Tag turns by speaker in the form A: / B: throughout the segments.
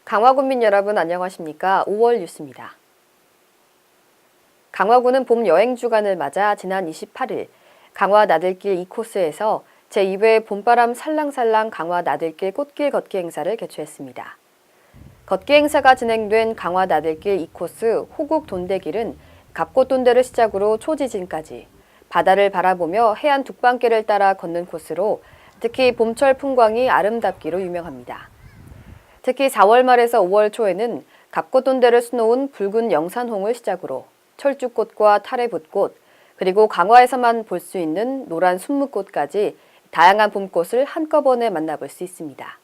A: 강화군민 여러분 안녕하십니까? 5월 뉴스입니다. 강화군은 봄 여행 주간을 맞아 지난 28일 강화 나들길 2코스에서 제2회 봄바람 살랑살랑 강화 나들길 꽃길 걷기 행사를 개최했습니다. 걷기 행사가 진행된 강화 나들길 2코스 호국 돈대길은 갑곶돈대를 시작으로 초지진까지 바다를 바라보며 해안 둑방길을 따라 걷는 코스로 특히 봄철 풍광이 아름답기로 유명합니다. 특히 4월 말에서 5월 초에는 갑곶돈대를 수놓은 붉은 영산홍을 시작으로 철쭉꽃과 타레붓꽃, 그리고 강화에서만 볼 수 있는 노란 순무꽃까지 다양한 봄꽃을 한꺼번에 만나볼 수 있습니다.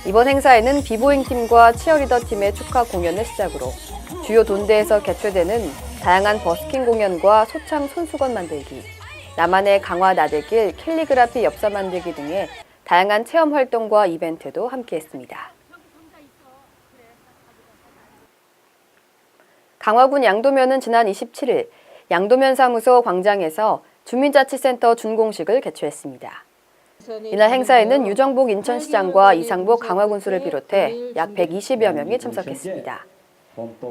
A: 이번 행사에는 비보잉 팀과 치어리더 팀의 축하 공연을 시작으로 주요 돈대에서 개최되는 다양한 버스킹 공연과 소창 손수건 만들기, 나만의 강화 나들길 캘리그라피 엽서 만들기 등의 다양한 체험 활동과 이벤트도 함께했습니다. 강화군 양도면은 지난 27일 양도면 사무소 광장에서 주민자치센터 준공식을 개최했습니다. 이날 행사에는 유정복 인천시장과 이상복 강화군수를 비롯해 약 120여 명이 참석했습니다.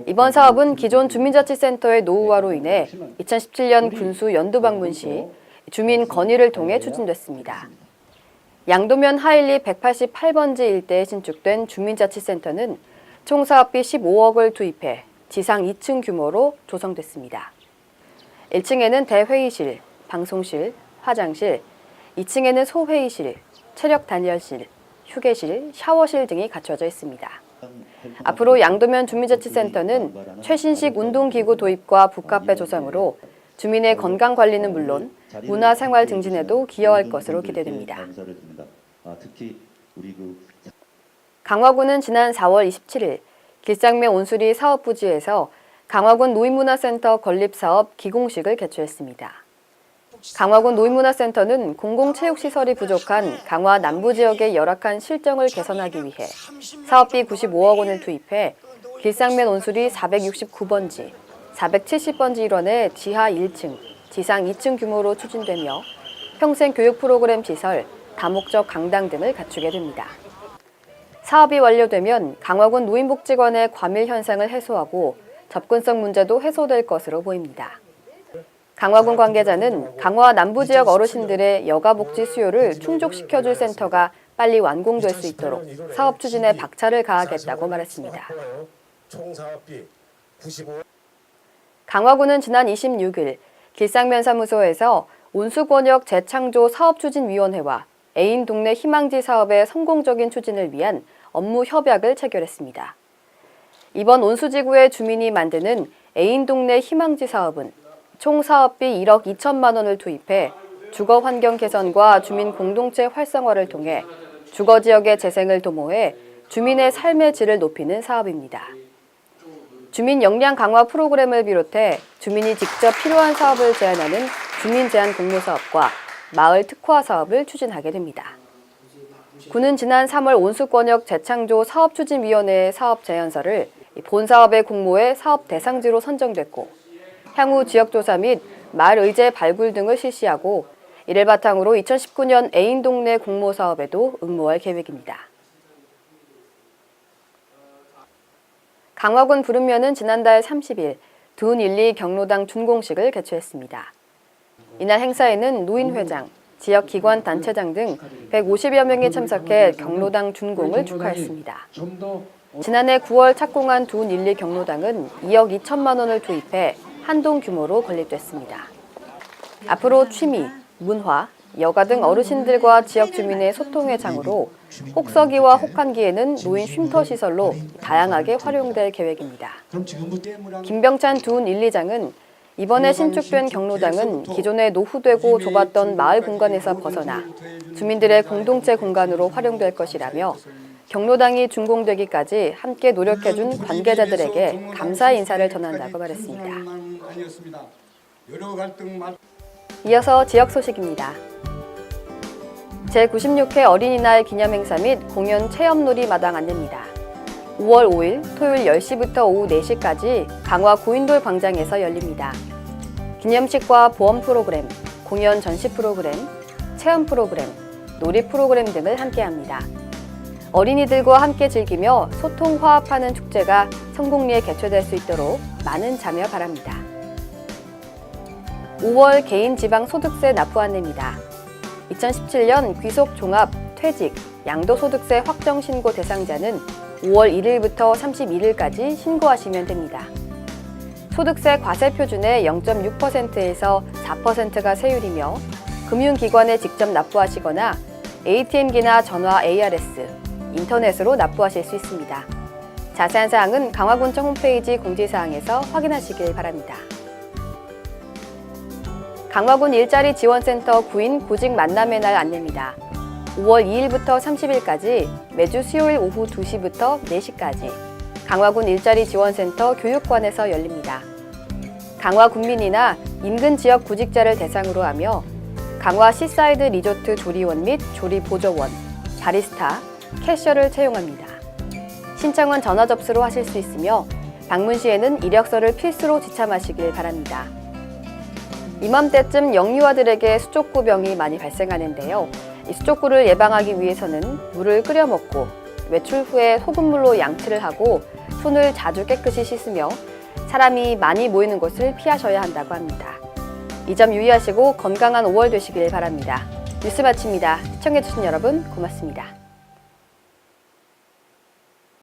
A: 이번 사업은 기존 주민자치센터의 노후화로 인해 2017년 군수 연도 방문 시 주민 건의를 통해 추진됐습니다. 양도면 하일리 188번지 일대에 신축된 주민자치센터는 총 사업비 15억을 투입해 지상 2층 규모로 조성됐습니다. 1층에는 대회의실, 방송실, 화장실, 2층에는 소회의실, 체력 단열실, 휴게실, 샤워실 등이 갖춰져 있습니다. 앞으로 양도면 주민자치센터는 최신식 운동기구 도입과 북카페 조성으로 주민의 건강 관리는 물론 문화생활 증진에도 기여할 것으로 기대됩니다. 강화군은 지난 4월 27일 길상면 온수리 사업부지에서 강화군 노인문화센터 건립사업 기공식을 개최했습니다. 강화군 노인문화센터는 공공체육시설이 부족한 강화 남부지역의 열악한 실정을 개선하기 위해 사업비 95억 원을 투입해 길상면 온수리 469번지, 470번지 일원의 지하 1층, 지상 2층 규모로 추진되며 평생 교육 프로그램 시설, 다목적 강당 등을 갖추게 됩니다. 사업이 완료되면 강화군 노인복지관의 과밀 현상을 해소하고 접근성 문제도 해소될 것으로 보입니다. 강화군 관계자는 강화 남부지역 어르신들의 여가복지 수요를 충족시켜줄 센터가 빨리 완공될 수 있도록 사업 추진에 박차를 가하겠다고 말했습니다. 강화군은 지난 26일 길상면 사무소에서 온수권역 재창조 사업추진위원회와 애인 동네 희망지 사업의 성공적인 추진을 위한 업무 협약을 체결했습니다. 이번 온수지구의 주민이 만드는 애인 동네 희망지 사업은 총 사업비 1억 2천만 원을 투입해 주거 환경 개선과 주민 공동체 활성화를 통해 주거 지역의 재생을 도모해 주민의 삶의 질을 높이는 사업입니다. 주민 역량 강화 프로그램을 비롯해 주민이 직접 필요한 사업을 제안하는 주민 제안 공모 사업과 마을 특화 사업을 추진하게 됩니다. 군은 지난 3월 온수권역 재창조 사업추진위원회의 사업 제안서를 본 사업의 공모에 사업 대상지로 선정됐고 향후 지역조사 및 마을 의제 발굴 등을 실시하고 이를 바탕으로 2019년 애인동네 공모 사업에도 응모할 계획입니다. 강화군 부름면은 지난달 30일 둔 1, 2 경로당 준공식을 개최했습니다. 이날 행사에는 노인회장, 지역기관 단체장 등 150여 명이 참석해 경로당 준공을 축하했습니다. 지난해 9월 착공한 둔 1, 2 경로당은 2억 2천만 원을 투입해 한동 규모로 건립됐습니다. 앞으로 취미, 문화, 여가 등 어르신들과 지역 주민의 소통의 장으로 혹서기와 혹한기에는 노인 쉼터 시설로 다양하게 활용될 계획입니다. 김병찬 둔 1, 2장은 이번에 신축된 경로당은 기존에 노후되고 좁았던 마을 공간에서 벗어나 주민들의 공동체 공간으로 활용될 것이라며 경로당이 준공되기까지 함께 노력해준 관계자들에게 감사의 인사를 전한다고 말했습니다. 이어서 지역 소식입니다. 제96회 어린이날 기념행사 및 공연 체험놀이 마당 안내입니다. 5월 5일 토요일 10시부터 오후 4시까지 강화 고인돌 광장에서 열립니다. 기념식과 보험 프로그램, 공연 전시 프로그램, 체험 프로그램, 놀이 프로그램 등을 함께합니다. 어린이들과 함께 즐기며 소통 화합하는 축제가 성공리에 개최될 수 있도록 많은 참여 바랍니다. 5월 개인 지방 소득세 납부 안내입니다. 2017년 귀속 종합, 퇴직, 양도소득세 확정 신고 대상자는 5월 1일부터 31일까지 신고하시면 됩니다. 소득세 과세 표준의 0.6%에서 4%가 세율이며 금융기관에 직접 납부하시거나 ATM기나 전화 ARS, 인터넷으로 납부하실 수 있습니다. 자세한 사항은 강화군청 홈페이지 공지사항에서 확인하시길 바랍니다. 강화군 일자리 지원센터 구인 구직 만남의 날 안내입니다. 5월 2일부터 30일까지 매주 수요일 오후 2시부터 4시까지 강화군 일자리 지원센터 교육관에서 열립니다. 강화 군민이나 인근 지역 구직자를 대상으로 하며 강화 시사이드 리조트 조리원 및 조리 보조원, 바리스타, 캐셔를 채용합니다. 신청은 전화 접수로 하실 수 있으며 방문 시에는 이력서를 필수로 지참하시길 바랍니다. 이맘때쯤 영유아들에게 수족구병이 많이 발생하는데요. 이 수족구를 예방하기 위해서는 물을 끓여 먹고 외출 후에 소금물로 양치를 하고 손을 자주 깨끗이 씻으며 사람이 많이 모이는 곳을 피하셔야 한다고 합니다. 이 점 유의하시고 건강한 5월 되시길 바랍니다. 뉴스 마칩니다. 시청해주신 여러분 고맙습니다.